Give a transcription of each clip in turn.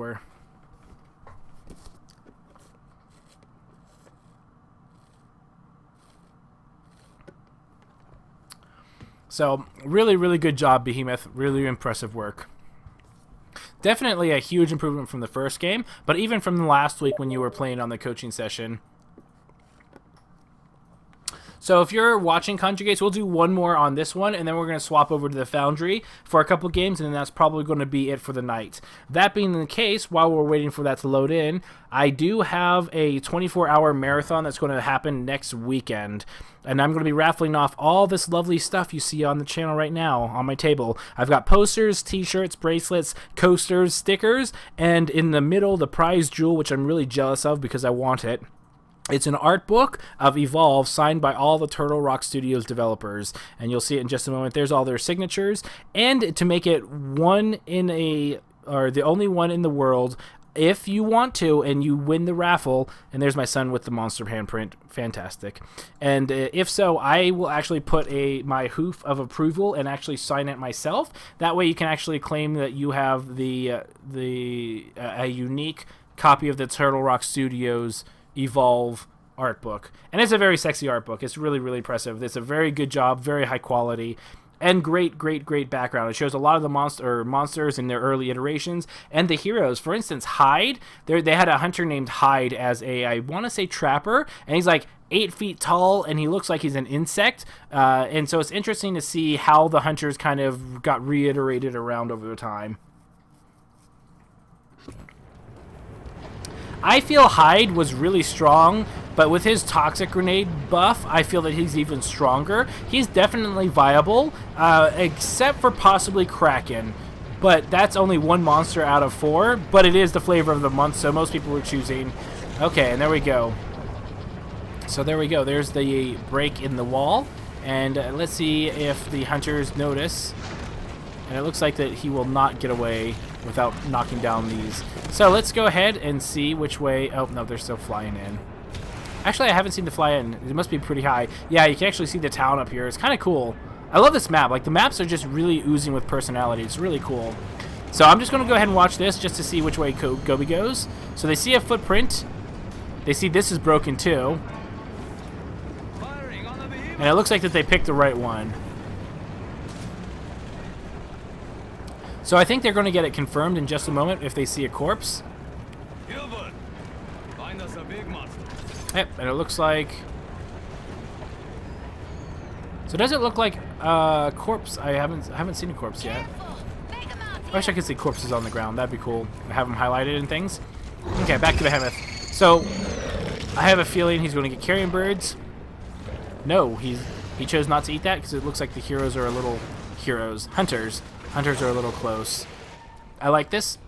swear. So, really, really good job, Behemoth. Really impressive work. Definitely a huge improvement from the first game, but even from the last week when you were playing on the coaching session. So if you're watching Conjugates, we'll do one more on this one, and then we're going to swap over to the Foundry for a couple games, and then that's probably going to be it for the night. That being the case, while we're waiting for that to load in, I do have a 24-hour marathon that's going to happen next weekend. And I'm going to be raffling off all this lovely stuff you see on the channel right now on my table. I've got posters, t-shirts, bracelets, coasters, stickers, and in the middle, the prize jewel, which I'm really jealous of because I want it. It's an art book of Evolve signed by all the Turtle Rock Studios developers, and you'll see it in just a moment. There's all their signatures, and to make it the only one in the world, if you want to, and you win the raffle, and there's my son with the monster handprint, fantastic. And if so, I will actually put my hoof of approval and actually sign it myself. That way you can actually claim that you have a unique copy of the Turtle Rock Studios Evolve art book. And it's a very sexy art book. It's really, really impressive. It's a very good job, very high quality, and great background. It shows a lot of the monsters in their early iterations and the heroes. For instance, Hyde, they had a hunter named Hyde as I want to say trapper, and he's like 8 feet tall, and he looks like he's an insect. And so it's interesting to see how the hunters kind of got reiterated around over the time. I feel Hyde was really strong, but with his toxic grenade buff, I feel that he's even stronger. He's definitely viable, except for possibly Kraken. But that's only one monster out of 4, but it is the flavor of the month, so most people were choosing. Okay, and there we go. So there we go. There's the break in the wall, and let's see if the hunters notice. And it looks like that he will not get away without knocking down these. So let's go ahead and see which way. Oh, no, they're still flying in. Actually, I haven't seen the fly in. It must be pretty high. Yeah, you can actually see the town up here. It's kind of cool. I love this map. Like, the maps are just really oozing with personality. It's really cool. So I'm just going to go ahead and watch this just to see which way Gobi goes. So they see a footprint. They see this is broken too. And it looks like that they picked the right one. So I think they're going to get it confirmed in just a moment if they see a corpse. Yep, and it looks like... So does it look like a corpse? I haven't seen a corpse yet. I wish I could see corpses on the ground. That'd be cool. I have them highlighted and things. Okay, back to Behemoth. So I have a feeling he's going to get carrion birds. No, he chose not to eat that because it looks like the heroes are a little... Hunters. Hunters are a little close. I like this.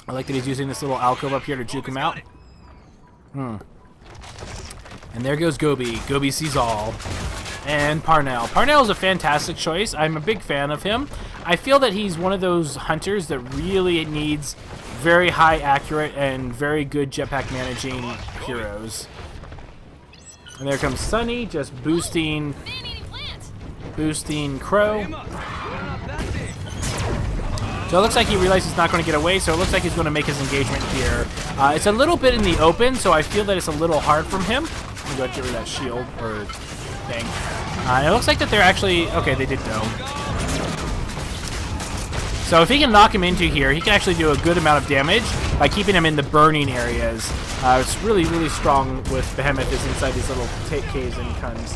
I like that he's using this little alcove up here to juke him out. And there goes Gobi. Gobi sees all. And Parnell. Parnell is a fantastic choice. I'm a big fan of him. I feel that he's one of those hunters that really needs very high accurate and very good jetpack managing heroes. And there comes Sunny, just boosting Crow. So it looks like he realizes he's not going to get away, so it looks like he's going to make his engagement here. It's a little bit in the open, so I feel that it's a little hard from him. Let me go ahead and get rid of that shield, or thing. It looks like that they're actually... Okay, they did dome. So if he can knock him into here, he can actually do a good amount of damage by keeping him in the burning areas. It's really, really strong with Behemoth is inside these little caves and cones.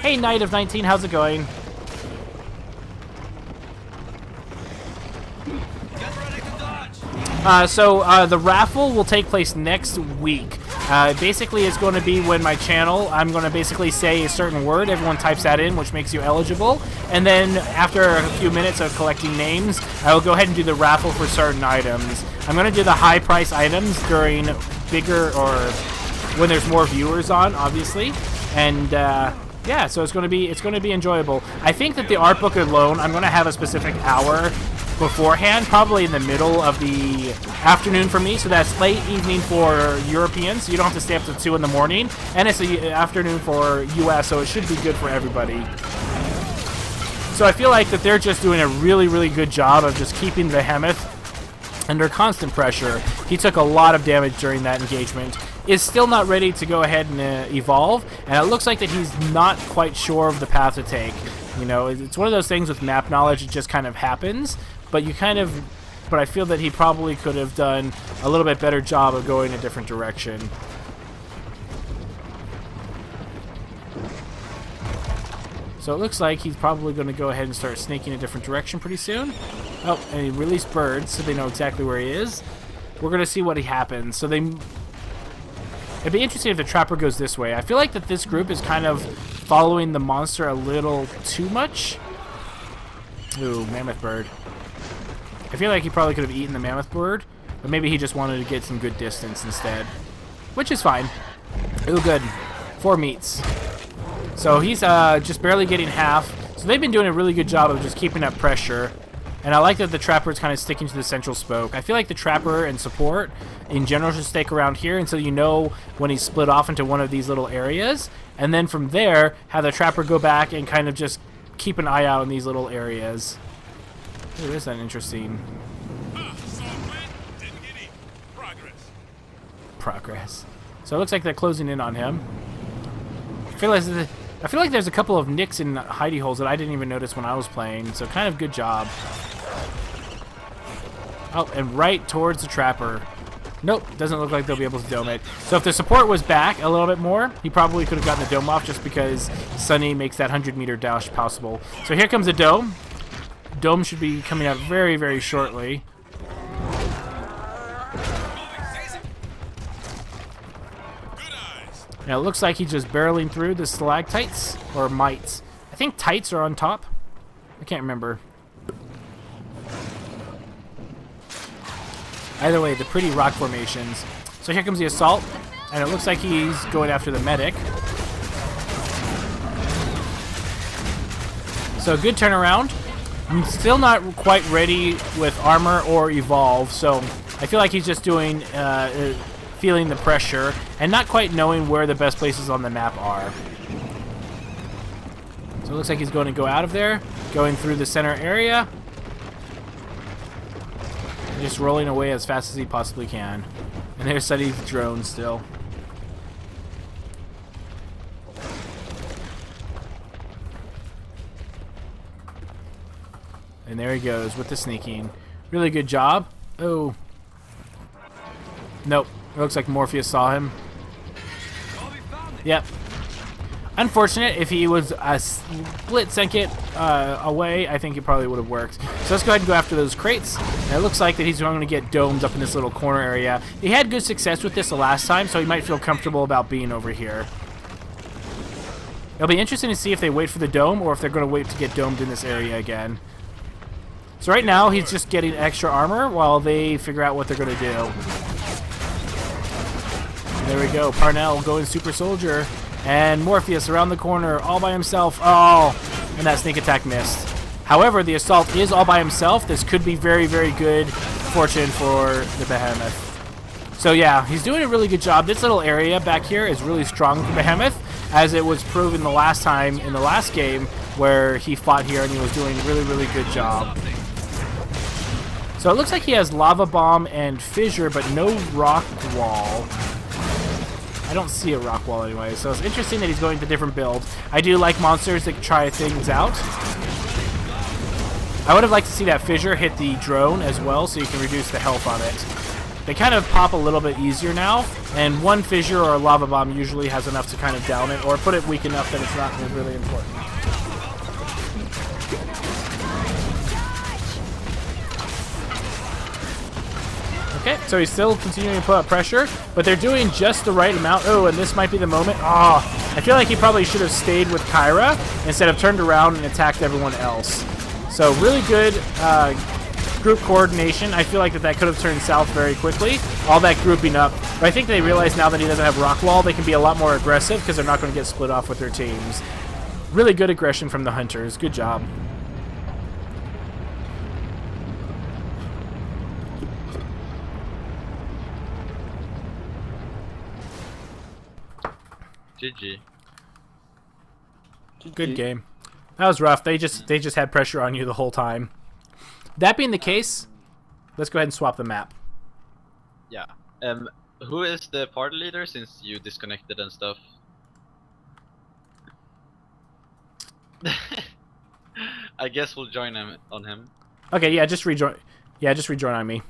Hey, Knight of 19, how's it going? So the raffle will take place next week. Basically, it's going to be when my channel, I'm going to basically say a certain word. Everyone types that in, which makes you eligible. And then after a few minutes of collecting names, I will go ahead and do the raffle for certain items. I'm going to do the high price items during bigger or when there's more viewers on, obviously. And yeah, so it's going to be enjoyable. I think that the art book alone, I'm going to have a specific hour beforehand, probably in the middle of the afternoon for me, so that's late evening for Europeans, so you don't have to stay up to 2 in the morning, and it's the afternoon for US, so it should be good for everybody. So I feel like that they're just doing a really, really good job of just keeping Behemoth under constant pressure. He took a lot of damage during that engagement. Is still not ready to go ahead and evolve, and it looks like that he's not quite sure of the path to take. You know, it's one of those things with map knowledge, it just kind of happens, but I feel that he probably could have done a little bit better job of going a different direction. So it looks like he's probably going to go ahead and start sneaking a different direction pretty soon. Oh, and he released birds, so they know exactly where he is. We're going to see what happens. So it'd be interesting if the trapper goes this way. I feel like that this group is kind of following the monster a little too much. Ooh, mammoth bird. I feel like he probably could have eaten the mammoth bird, but maybe he just wanted to get some good distance instead, which is fine. Ooh, good. 4 meats. So he's just barely getting half. So they've been doing a really good job of just keeping up pressure. And I like that the trapper is kind of sticking to the central spoke. I feel like the trapper and support in general should stick around here until you know when he's split off into one of these little areas. And then from there, have the trapper go back and kind of just keep an eye out in these little areas. Ooh, is that interesting? Progress. So it looks like they're closing in on him. I feel like there's a couple of nicks and hidey holes that I didn't even notice when I was playing, so kind of good job. Oh, and right towards the trapper. Nope, doesn't look like they'll be able to dome it. So if the support was back a little bit more, he probably could have gotten the dome off just because Sunny makes that 100-meter dash possible. So here comes the dome. Dome should be coming out very, very shortly. Now it looks like he's just barreling through the stalactites, or mites. I think tights are on top. I can't remember. Either way, the pretty rock formations. So here comes the assault, and it looks like he's going after the medic. So good turnaround. I'm still not quite ready with armor or evolve, so I feel like he's just doing feeling the pressure and not quite knowing where the best places on the map are. So it looks like he's going to go out of there, going through the center area, and just rolling away as fast as he possibly can. And there's Sunny's drone still. And there he goes with the sneaking. Really good job. Oh. Nope. It looks like Morpheus saw him. Yep. Unfortunate. If he was a split second away, I think it probably would have worked. So let's go ahead and go after those crates. And it looks like that he's going to get domed up in this little corner area. He had good success with this the last time, so he might feel comfortable about being over here. It'll be interesting to see if they wait for the dome or if they're going to wait to get domed in this area again. So right now, he's just getting extra armor while they figure out what they're going to do. There we go. Parnell going super soldier. And Morpheus around the corner all by himself. Oh, and that sneak attack missed. However, the assault is all by himself. This could be very, very good fortune for the Behemoth. So yeah, he's doing a really good job. This little area back here is really strong for Behemoth, as it was proven the last time in the last game where he fought here and he was doing a really, really good job. So it looks like he has Lava Bomb and Fissure, but no Rock Wall. I don't see a rock wall anyway, so it's interesting that he's going to different builds. I do like monsters that try things out. I would have liked to see that fissure hit the drone as well, so you can reduce the health on it. They kind of pop a little bit easier now, and one fissure or a lava bomb usually has enough to kind of down it, or put it weak enough that it's not really important. Okay, so he's still continuing to put up pressure, but they're doing just the right amount. Oh, and this might be the moment. I feel like he probably should have stayed with Kyra instead of turned around and attacked everyone else. So really good group coordination. I feel like that could have turned south very quickly. All that grouping up. But I think they realize now that he doesn't have rock wall, they can be a lot more aggressive because they're not going to get split off with their teams. Really good aggression from the Hunters. Good job. GG. Good game. That was rough. They just had pressure on you the whole time. That being the case, Let's go ahead and swap the map. Yeah. Who is the party leader since you disconnected and stuff? I guess we'll join him on him. Okay, yeah, just rejoin. Yeah, just rejoin on me.